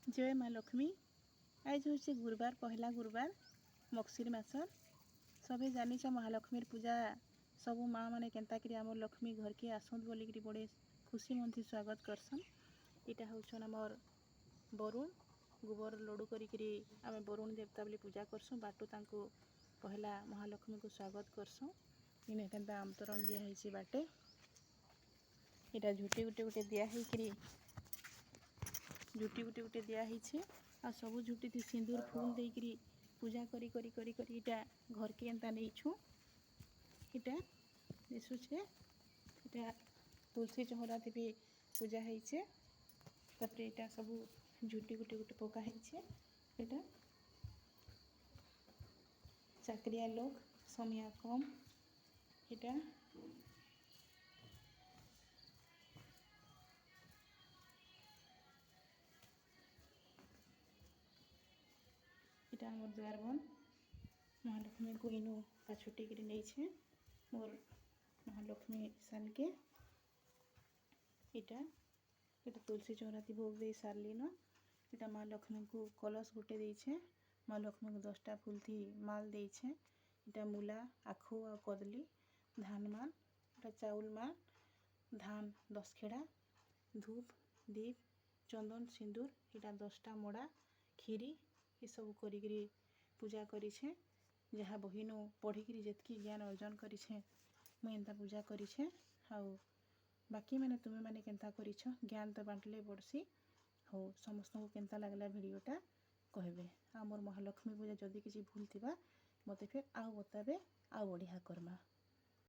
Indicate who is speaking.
Speaker 1: जय माँ लक्ष्मी। आज हूँ गुरुवार, पहला गुरुवार मगशिर मासर। सभी जानी महालक्ष्मी पूजा सबू माँ मैंने केन्ता आम लक्ष्मी घर के आसत बोलिकी बड़े खुशी मंथी स्वागत करसन। यहाँ हूँ आमर बरुण गोबर लड्डू करी आम बरुण देवता बोली पूजा करसुँ। बाटू तांको पहला महालक्ष्मी को स्वागत करसुँ। इन्हें केन्ता आमंत्रण दिखाई बाटे। यहाँ झुटी गुटे गुटे दिखाई झुटी गुटे गुटे दिखाई आ सबू झुटी थी सिंदूर फूल देकरी पूजा करी करी करी करी इटा घर के एंता नहीं छू। इटा दिशुचे इटा तुलसी चौरा थी भी पूजा होइछे। तापर इटा सबू झुटी गुटे गुटे पका होइछे। इटा चाकरिया लोग समिया कम। इटा इटा मोर द्वार बन महालक्ष्मी को इनु पाछुटी कर नहीं मोर महालक्ष्मी सान के। इटा इटा तुलसी चौरा थी भोग दे सारली न। इटा माँ लक्ष्मी को कलश गुटे देछे। माँ लक्ष्मी को 10टा फूल थी माल देछे। इटा मूला आखु आ कदली धान माल। इटा चाउल माल धान 10 खेड़ा धूप दीप चंदन सिंदूर इटा 10टा मोड़ा खीरी ये सब करी पूजा करिछे। जहाँ बहिनु पढ़िकी जितकी ज्ञान अर्जन करिछे मुई एंता पूजा करिछे। हाउ बाकी मैंने तुम्हें मैंने केन्ता करिछ ज्ञान तो बांटले बड़सी। हो समस्त को केन्ता लगला वीडियोटा कहबे। आ मोर महालक्ष्मी पूजा जदि किसी भूल थिबा मते फिर आउ बताबे आउ बढ़िया करमा।